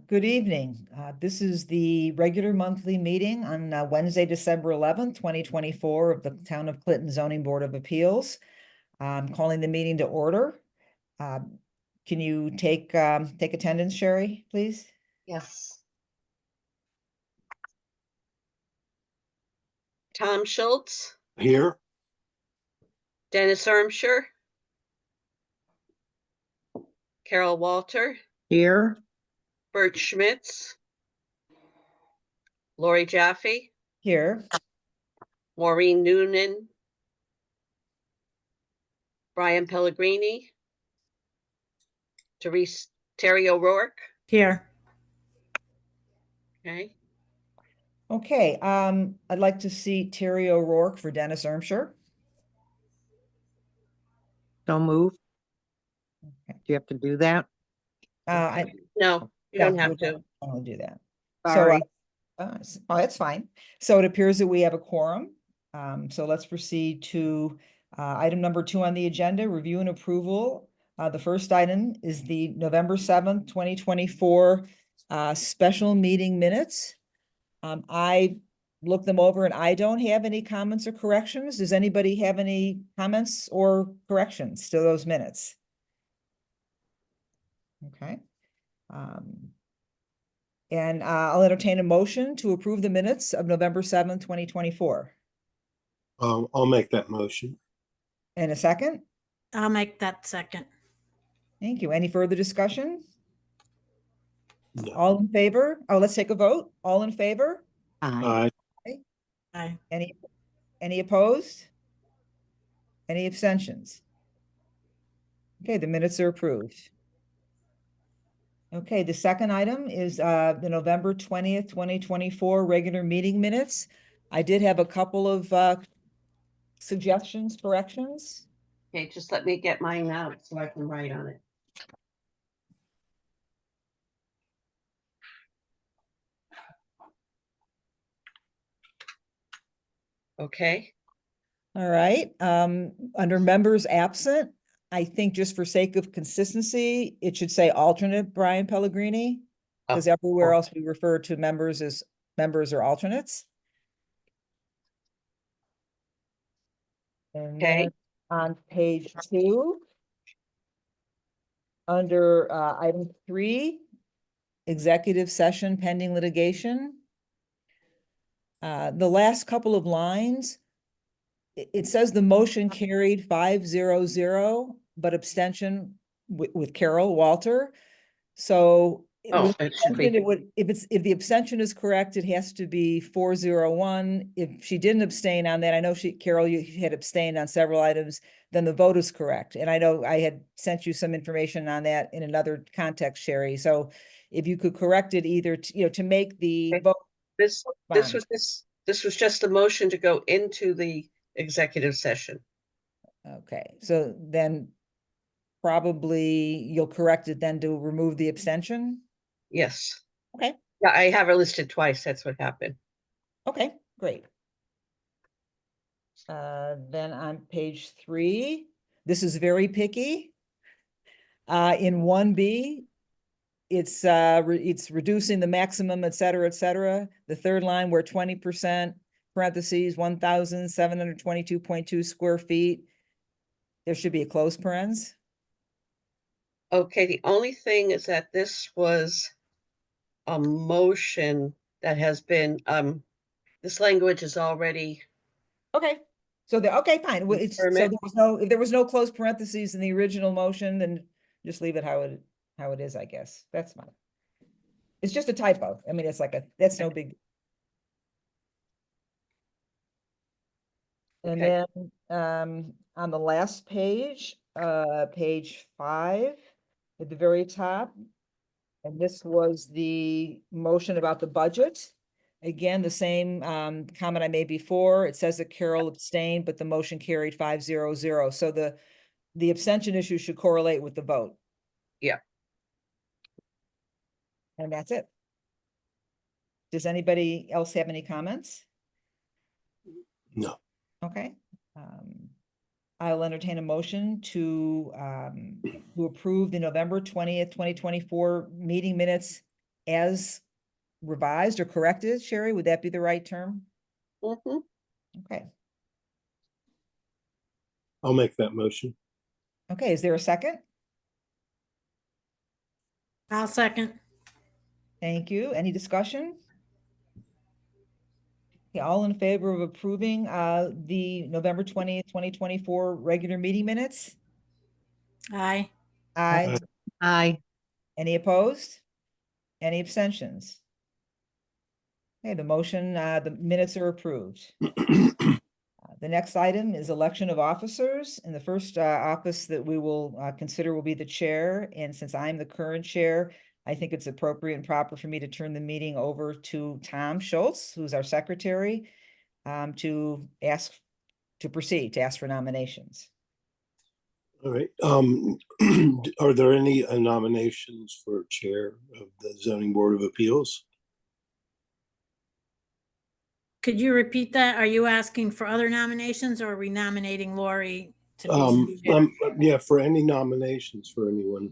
Good evening. This is the regular monthly meeting on Wednesday, December 11th, 2024 of the Town of Clinton Zoning Board of Appeals. I'm calling the meeting to order. Can you take attendance, Sherry, please? Yes. Tom Schultz, Here. Dennis Ermshire, Carol Walter, Here. Bert Schmitz, Lori Jaffe, Here. Maureen Noonan, Brian Pellegrini, Terry O'Rourke. Here. Okay. Okay, I'd like to see Terry O'Rourke for Dennis Ermshire. So move. Okay. Do you have to do that? No, you don't have to. I'll do that. Sorry. Oh, that's fine. So it appears that we have a quorum. So let's proceed to item number 2 on the agenda, review and approval. The first item is the November 7th, 2024 special meeting minutes. I looked them over and I don't have any comments or corrections. Does anybody have any comments or corrections to those minutes? Okay. And I'll entertain a motion to approve the minutes of November 7th, 2024. I'll make that motion. And a second? I'll make that second. Thank you. Any further discussion? No. All in favor? Oh, let's take a vote. All in favor? Aye. Aye. Any opposed? Any abstentions? Okay, the minutes are approved. Okay, the second item is the November 20th, 2024 regular meeting minutes. I did have a couple of suggestions, corrections. Okay, just let me get mine out so I can write on it. Okay. All right, under members absent, I think just for sake of consistency, it should say alternate Brian Pellegrini. Because everywhere else we refer to members as members or alternates. And Okay. then on page 2, under item 3, executive session pending litigation. The last couple of lines, it says the motion carried 5-0-0, but abstention with Carol Walter. So It should be. it would, if the abstention is correct, it has to be 4-0-1. If she didn't abstain on that, I know Carol, you had abstained on several items, then the vote is correct. And I know I had sent you some information on that in another context, Sherry. So if you could correct it either to make the Okay. vote. This was just a motion to go into the executive session. Okay, so then probably you'll correct it then to remove the abstention? Yes. Okay. Yeah, I have it listed twice. That's what happened. Okay, great. Then on page 3, this is very picky. In 1B, it's reducing the maximum, et cetera, et cetera. The third line where 20%, parentheses, 1,722.2 square feet. There should be a closed parens. Okay, the only thing is that this was a motion that has been, this language is already. Okay, so okay, fine. Well, so if there was no closed parentheses in the original motion, then just leave it how it is, I guess. That's fine. It's just a typo. I mean, it's like that's no big. And then on the last page, page 5, at the very top, and this was the motion about the budget. Again, the same comment I made before. It says that Carol abstained, but the motion carried 5-0-0. So the abstention issue should correlate with the vote. Yeah. And that's it. Does anybody else have any comments? No. Okay. I'll entertain a motion to approve the November 20th, 2024 meeting minutes as revised or corrected. Sherry, would that be the right term? Mhm. Okay. I'll make that motion. Okay, is there a second? I'll second. Thank you. Any discussion? Okay, all in favor of approving the November 20th, 2024 regular meeting minutes? Aye. Aye. Aye. Any opposed? Any abstentions? Okay, the minutes are approved. The next item is election of officers, and the first office that we will consider will be the chair. And since I'm the current chair, I think it's appropriate and proper for me to turn the meeting over to Tom Schultz, who's our secretary, to proceed, to ask for nominations. All right. Are there any nominations for chair of the zoning board of appeals? Could you repeat that? Are you asking for other nominations or are we nominating Lori to be chair? Yeah, for any nominations for anyone.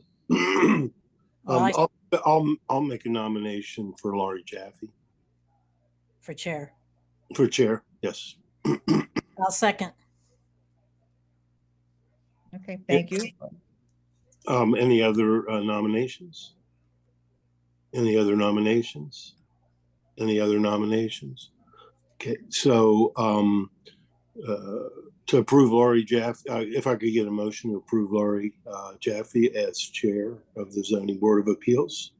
Well, I'll make a nomination for Laurie Jaffe for chair. for chair. Yes. I'll second. Okay, thank you. Any other nominations? Any other nominations? Any other nominations? Okay, so to approve Laurie Jaffe, if I could get a motion to approve Laurie Jaffe as chair of the zoning board of appeals.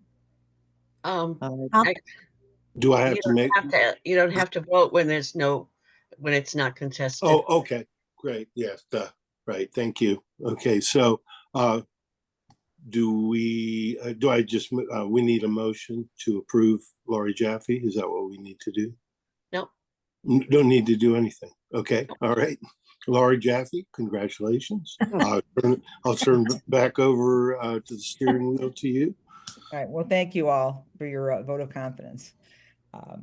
Um, Aye. Do I have you to don't make? you don't have to vote when when it's not contested. Oh, okay, great. Yes, right. Thank you. Okay, so we need a motion to approve Laurie Jaffe? Is that what we need to do? No. Don't need to do anything. Okay, all right. Laurie Jaffe, congratulations. I'll turn back over to the steering wheel to you. All right, well, thank you all for your vote of confidence. I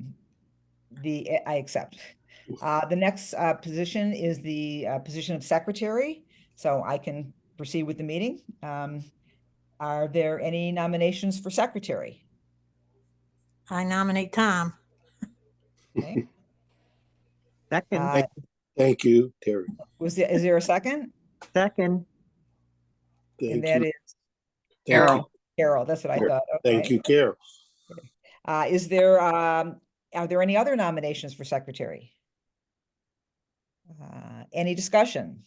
accept. The next position is the position of secretary, so I can proceed with the meeting. Are there any nominations for secretary? I nominate Tom. Okay. Second. Thank you, Terry. Is there a second? Second. And Thank that you. is Carol. Carol, that's what I thought. Thank Okay. you, Carol. Are there any other nominations for secretary? Any discussion?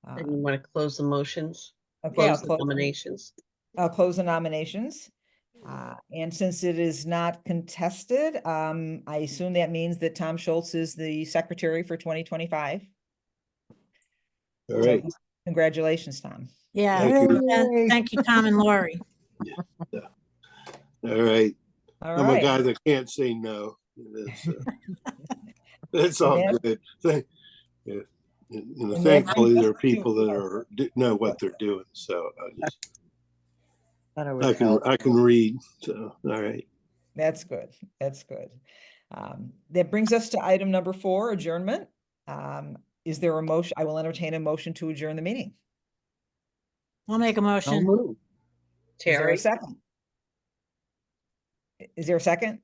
And you want to close the motions? Okay, Close the nominations? I'll close the nominations. And since it is not contested, I assume that means that Tom Schultz is the secretary for 2025. All right. Congratulations, Tom. Yeah. Thank you. And thank you, Tom and Lori. All right. All I'm a right. guy that can't say no. That's all And good. Yeah. And that Thankfully, brings there us are people to- that know what they're doing. So Thought it I was can helpful. read. So all right. That's good. That's good. That brings us to item number 4, adjournment. Is there a motion? I will entertain a motion to adjourn the meeting. I'll make a So motion. moved. Is there a Terry? second? Is there a second?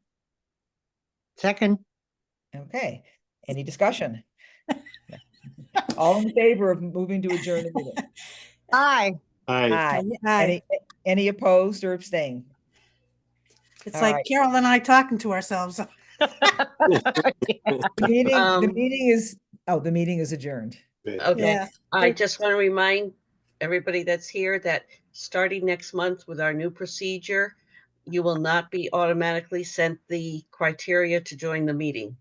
Second. Okay. Any discussion? All in favor of moving to adjourn the meeting? Aye. Aye. Aye. Any opposed or abstain? It's all like right. Carol and I talking to ourselves. The meeting is, the meeting is adjourned. Okay. Yeah. I just want to remind everybody that's here that starting next month with our new procedure, you will not be automatically sent the criteria to join the meeting.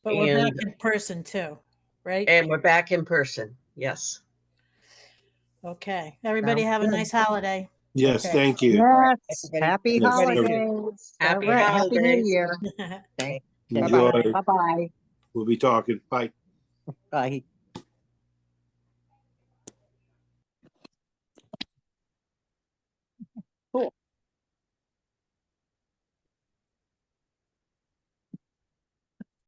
But we're back And- in person too, right? And we're back in person. Yes. Okay. Everybody Sounds have a good. nice holiday. Yes. Okay. Thank you. Yes. everybody- Happy Yes, everybody- holidays. Happy All right, Happy New holidays. Year. Okay. Enjoy. Bye-bye. We'll be talking. Bye. Bye.